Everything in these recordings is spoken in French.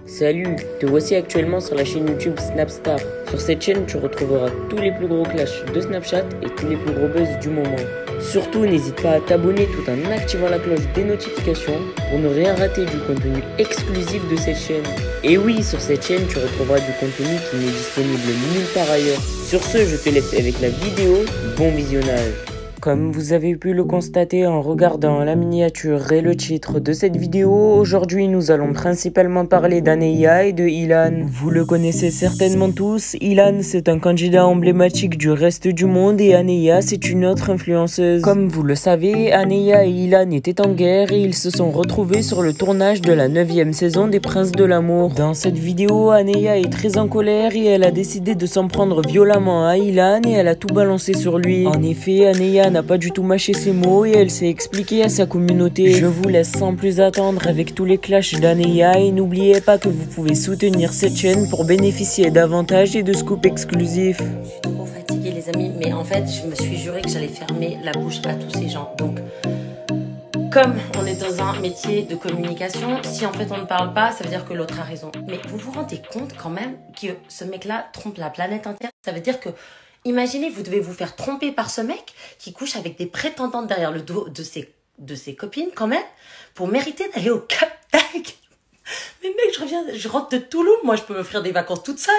Salut, te voici actuellement sur la chaîne YouTube Snapstar. Sur cette chaîne, tu retrouveras tous les plus gros clashs de Snapchat et tous les plus gros buzz du moment. Surtout, n'hésite pas à t'abonner tout en activant la cloche des notifications pour ne rien rater du contenu exclusif de cette chaîne. Et oui, sur cette chaîne, tu retrouveras du contenu qui n'est disponible nulle part ailleurs. Sur ce, je te laisse avec la vidéo. Bon visionnage. Comme vous avez pu le constater en regardant la miniature et le titre de cette vidéo, aujourd'hui nous allons principalement parler d'Aneya et de Ilan. Vous le connaissez certainement tous, Ilan c'est un candidat emblématique du reste du monde et Aneya c'est une autre influenceuse. Comme vous le savez, Aneya et Ilan étaient en guerre et ils se sont retrouvés sur le tournage de la 9e saison des Princes de l'amour. Dans cette vidéo, Aneya est très en colère et elle a décidé de s'en prendre violemment à Ilan et elle a tout balancé sur lui. En effet, Aneya n'a pas du tout mâché ses mots et elle s'est expliquée à sa communauté. Je vous laisse sans plus attendre avec tous les clashs d'Aneya et n'oubliez pas que vous pouvez soutenir cette chaîne pour bénéficier d'avantages et de scoops exclusifs. Je suis trop fatiguée les amis, mais en fait je me suis juré que j'allais fermer la bouche à tous ces gens. Donc comme on est dans un métier de communication, si en fait on ne parle pas, ça veut dire que l'autre a raison. Mais vous vous rendez compte quand même que ce mec-là trompe la planète entière? Ça veut dire que imaginez, vous devez vous faire tromper par ce mec qui couche avec des prétendantes derrière le dos de ses copines quand même, pour mériter d'aller au Cap d'Agde. Mais mec, je rentre de Toulouse, moi je peux m'offrir des vacances toute seule.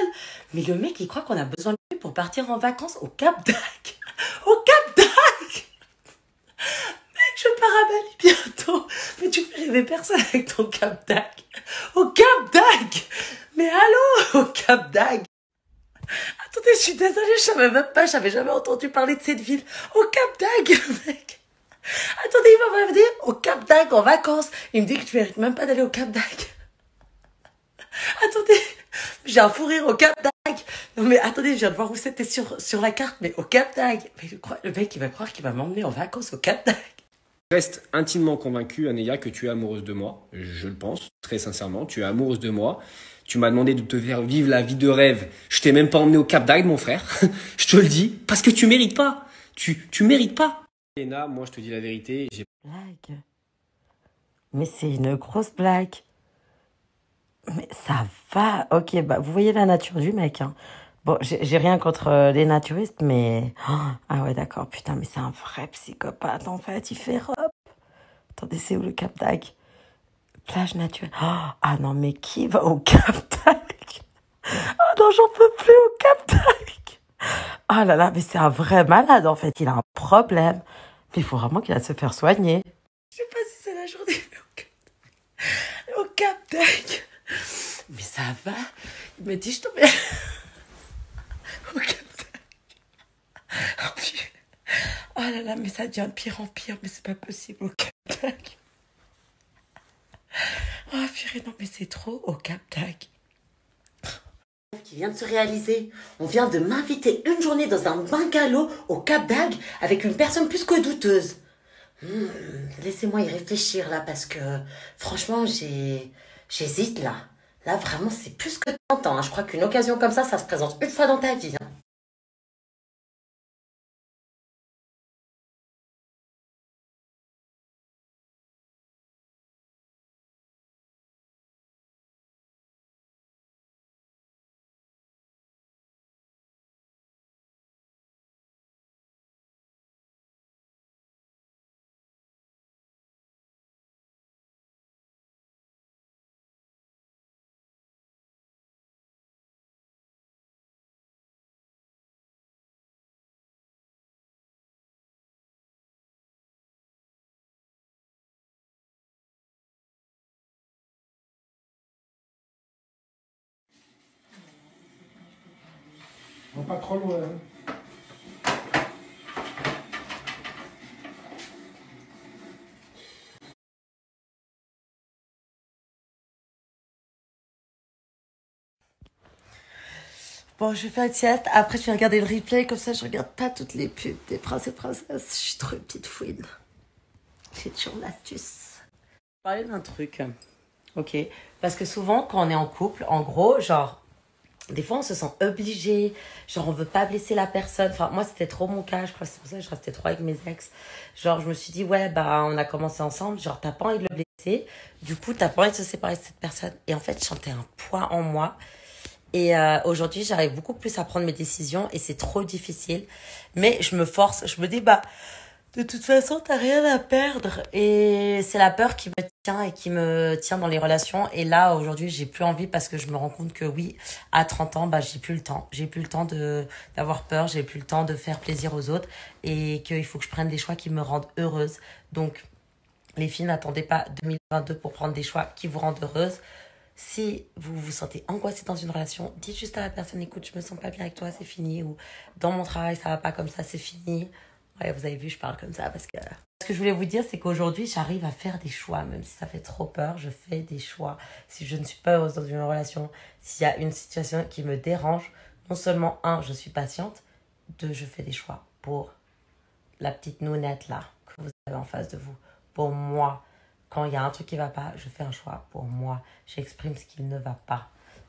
Mais le mec, il croit qu'on a besoin de lui pour partir en vacances au Cap d'Agde. Au Cap d'Agde. Mec, je pars à Bali bientôt. Mais tu fais rêver personne avec ton Cap d'Agde. Au Cap d'Agde. Mais allô, au Cap d'Agde. Attendez, je suis désolée, je savais même pas, j'avais jamais entendu parler de cette ville. Au Cap d'Agde, mec. Attendez, il va me dire au Cap d'Agde en vacances. Il me dit que tu mérites même pas d'aller au Cap d'Agde. Attendez, j'ai un fou rire au Cap d'Agde. Non mais attendez, je viens de voir où c'était sur la carte, mais au Cap d'Agde. Mais le mec, il va croire qu'il va m'emmener en vacances au Cap d'Agde. Je reste intimement convaincu, Aneya, que tu es amoureuse de moi. Je le pense, très sincèrement. Tu es amoureuse de moi. Tu m'as demandé de te faire vivre la vie de rêve. Je t'ai même pas emmené au Cap d'Agde, mon frère. Je te le dis, parce que tu mérites pas. Tu mérites pas. Léna, moi, je te dis la vérité. Blague. Mais c'est une grosse blague. Mais ça va. Ok, bah vous voyez la nature du mec. Hein. Bon, j'ai rien contre les naturistes, mais... Oh, ah ouais, d'accord. Putain, mais c'est un vrai psychopathe, en fait. Il fait robe. Attendez, c'est où le Cap d'Agde? Plage naturelle. Oh, ah non, mais qui va au Cap d'Agde? Oh non, j'en peux plus au Cap d'Agde. Oh là là, mais c'est un vrai malade, en fait. Il a un problème. Mais il faut vraiment qu'il aille se faire soigner. Je sais pas si c'est la journée, mais au Cap d'Agde. Mais ça va. Il me dit, je t'emmène au Cap d'Agde. Oh, putain. Oh là là, mais ça devient de pire en pire. Mais c'est pas possible au Cap d'Agde. Oh purée, non mais c'est trop au Cap d'Agde. Qui vient de se réaliser. On vient de m'inviter une journée dans un bungalow au Cap d'Agde avec une personne plus que douteuse. Laissez-moi y réfléchir là parce que franchement j'hésite là. Là vraiment c'est plus que tentant. Hein. Je crois qu'une occasion comme ça se présente une fois dans ta vie. Hein. Pas trop loin. Bon, je vais faire une sieste. Après, je vais regarder le replay. Comme ça, je regarde pas toutes les pubs des princes et princesses. Je suis trop une petite fouine. J'ai toujours l'astuce. Je vais parler d'un truc. Ok. Parce que souvent, quand on est en couple, en gros, genre, des fois, on se sent obligé. Genre, on veut pas blesser la personne. Enfin, moi, c'était trop mon cas. Je crois que c'est pour ça que je restais trop avec mes ex. Genre, je me suis dit, ouais, bah, on a commencé ensemble. Genre, t'as pas envie de le blesser. Du coup, t'as pas envie de se séparer de cette personne. Et en fait, je sentais un poids en moi. Et aujourd'hui, j'arrive beaucoup plus à prendre mes décisions et c'est trop difficile. Mais je me force, je me dis, bah, de toute façon, t'as rien à perdre. Et c'est la peur qui me tient et qui me tient dans les relations. Et là, aujourd'hui, j'ai plus envie parce que je me rends compte que oui, à 30 ans, bah, j'ai plus le temps. J'ai plus le temps d'avoir peur, j'ai plus le temps de faire plaisir aux autres et qu'il faut que je prenne des choix qui me rendent heureuse. Donc, les filles, n'attendez pas 2022 pour prendre des choix qui vous rendent heureuse. Si vous vous sentez angoissé dans une relation, dites juste à la personne, écoute, je me sens pas bien avec toi, c'est fini. Ou dans mon travail, ça va pas comme ça, c'est fini. Ouais, vous avez vu, je parle comme ça parce que... Ce que je voulais vous dire, c'est qu'aujourd'hui, j'arrive à faire des choix, même si ça fait trop peur, je fais des choix. Si je ne suis pas heureuse dans une relation, s'il y a une situation qui me dérange, non seulement, un, je suis patiente, deux, je fais des choix pour la petite nounette là que vous avez en face de vous. Pour moi, quand il y a un truc qui ne va pas, je fais un choix pour moi. J'exprime ce qui ne va pas.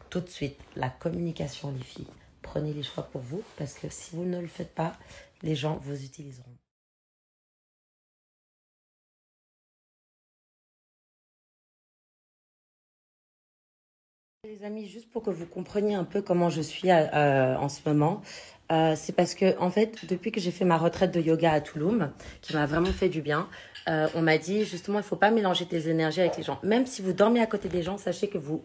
Tout de suite, la communication, les filles. Prenez les choix pour vous parce que si vous ne le faites pas, les gens vous utiliseront. Les amis, juste pour que vous compreniez un peu comment je suis en ce moment, c'est parce que, en fait, depuis que j'ai fait ma retraite de yoga à Tulum, qui m'a vraiment fait du bien, on m'a dit justement, il ne faut pas mélanger tes énergies avec les gens. Même si vous dormez à côté des gens, sachez que vous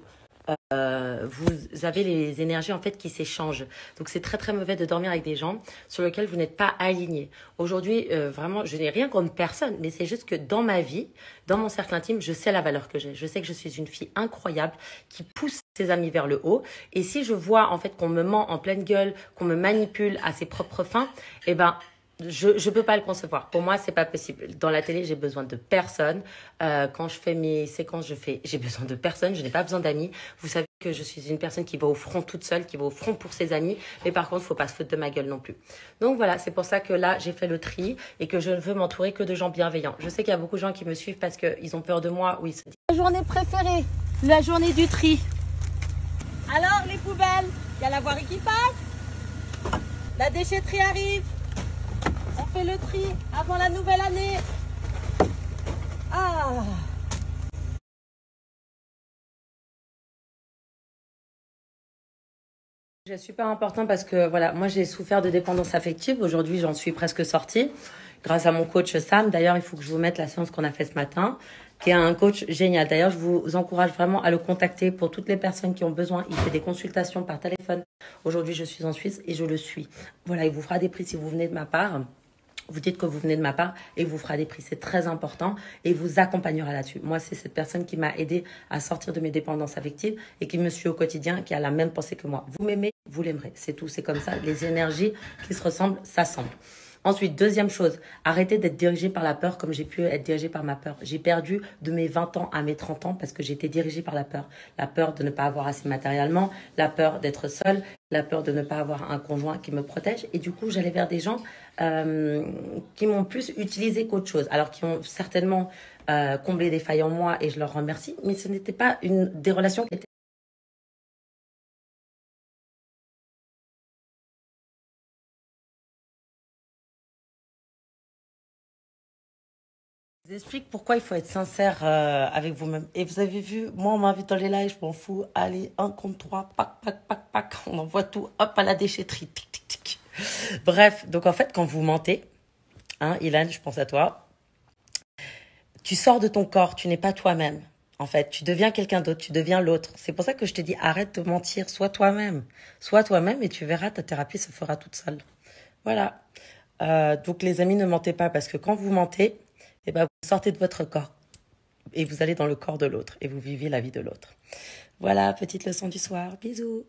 avez les énergies en fait qui s'échangent. Donc c'est très très mauvais de dormir avec des gens sur lesquels vous n'êtes pas aligné. Aujourd'hui, vraiment, je n'ai rien contre personne, mais c'est juste que dans ma vie, dans mon cercle intime, je sais la valeur que j'ai. Je sais que je suis une fille incroyable qui pousse ses amis vers le haut. Et si je vois en fait qu'on me ment en pleine gueule, qu'on me manipule à ses propres fins, eh ben je peux pas le concevoir. Pour moi, c'est pas possible. Dans la télé, j'ai besoin de personne. Quand je fais mes séquences, j'ai besoin de personne. Je n'ai pas besoin d'amis. Vous savez que je suis une personne qui va au front toute seule, qui va au front pour ses amis. Mais par contre, faut pas se foutre de ma gueule non plus. Donc voilà, c'est pour ça que là, j'ai fait le tri et que je ne veux m'entourer que de gens bienveillants. Je sais qu'il y a beaucoup de gens qui me suivent parce qu'ils ont peur de moi ou ils se disent... La journée préférée, la journée du tri. Alors, les poubelles, il y a la voirie qui passe. La déchetterie arrive. On fait le tri avant la nouvelle année. Ah! C'est super important parce que voilà, moi j'ai souffert de dépendance affective. Aujourd'hui, j'en suis presque sortie grâce à mon coach Sam. D'ailleurs, il faut que je vous mette la séance qu'on a faite ce matin, qui est un coach génial. D'ailleurs, je vous encourage vraiment à le contacter pour toutes les personnes qui ont besoin. Il fait des consultations par téléphone. Aujourd'hui, je suis en Suisse et je le suis. Voilà, il vous fera des prix si vous venez de ma part. Vous dites que vous venez de ma part et il vous fera des prix. C'est très important et il vous accompagnera là-dessus. Moi, c'est cette personne qui m'a aidé à sortir de mes dépendances affectives et qui me suit au quotidien, qui a la même pensée que moi. Vous m'aimez, vous l'aimerez. C'est tout, c'est comme ça. Les énergies qui se ressemblent s'assemblent. Ensuite, deuxième chose, arrêtez d'être dirigé par la peur comme j'ai pu être dirigée par ma peur. J'ai perdu de mes 20 ans à mes 30 ans parce que j'étais dirigée par la peur. La peur de ne pas avoir assez matériellement, la peur d'être seule, la peur de ne pas avoir un conjoint qui me protège. Et du coup, j'allais vers des gens qui m'ont plus utilisé qu'autre chose. Alors, qui ont certainement comblé des failles en moi et je leur remercie. Mais ce n'était pas des relations qui étaient... Je vous explique pourquoi il faut être sincère avec vous-même. Et vous avez vu, moi, on m'invite dans les lives, je m'en fous. Allez, 1 contre 3, pac, pac, pac, pac. On envoie tout, hop, à la déchetterie. Tic, tic, tic. Bref, donc en fait, quand vous mentez, hein, Ilan, je pense à toi, tu sors de ton corps, tu n'es pas toi-même. En fait, tu deviens quelqu'un d'autre, tu deviens l'autre. C'est pour ça que je te dis, arrête de mentir, sois toi-même. Sois toi-même et tu verras, ta thérapie se fera toute seule. Voilà. Donc les amis, ne mentez pas parce que quand vous mentez, eh ben, vous sortez de votre corps et vous allez dans le corps de l'autre et vous vivez la vie de l'autre. Voilà, petite leçon du soir. Bisous.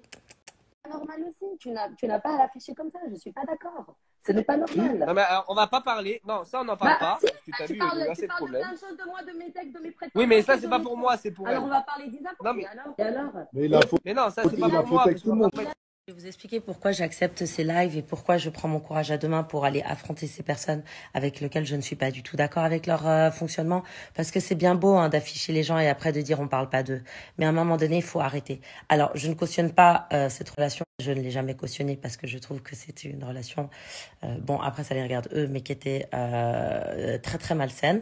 Normal aussi, tu n'as pas à l'afficher comme ça, je suis pas d'accord. Ce n'est pas normal. Non, mais alors, on va pas parler. Non, ça, on n'en parle pas. Si, Parce que tu as vu, il y a assez de problèmes. plein de choses de moi, de mes textes, de mes prétentions. Oui, mais ça, c'est pas pour moi, c'est pour elle. Alors on va parler d'Isa. Non, mais... Et alors Mais non, ça, c'est pas pour moi. Parce qu'on va pas... Je vais vous expliquer pourquoi j'accepte ces lives et pourquoi je prends mon courage à deux mains pour aller affronter ces personnes avec lesquelles je ne suis pas du tout d'accord avec leur fonctionnement. Parce que c'est bien beau hein, d'afficher les gens et après de dire on parle pas d'eux. Mais à un moment donné, il faut arrêter. Alors, je ne cautionne pas cette relation. Je ne l'ai jamais cautionnée parce que je trouve que c'était une relation, bon, après ça les regarde eux, mais qui était très très malsaine.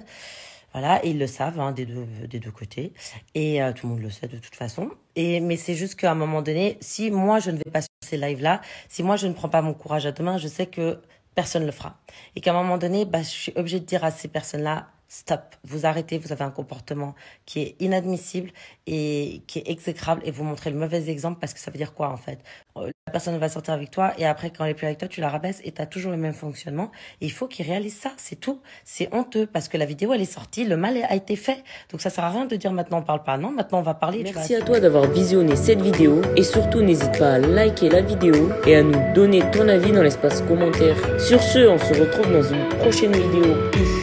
Voilà, et ils le savent hein, des deux côtés. Et tout le monde le sait de toute façon. Mais c'est juste qu'à un moment donné, si moi je ne vais pas sur ces lives-là, si moi je ne prends pas mon courage à deux mains, je sais que personne ne le fera. Et qu'à un moment donné, je suis obligée de dire à ces personnes-là, stop, vous arrêtez, vous avez un comportement qui est inadmissible et qui est exécrable et vous montrez le mauvais exemple parce que ça veut dire quoi en fait? La personne va sortir avec toi et après quand elle est plus avec toi, tu la rabaisses et tu as toujours le même fonctionnement. Et il faut qu'ils réalisent ça, c'est tout. C'est honteux parce que la vidéo elle est sortie, le mal a été fait. Donc ça sert à rien de dire maintenant on parle pas, non, maintenant on va parler. Merci à toi d'avoir visionné cette vidéo et surtout n'hésite pas à liker la vidéo et à nous donner ton avis dans l'espace commentaire. Sur ce, on se retrouve dans une prochaine vidéo. Peace.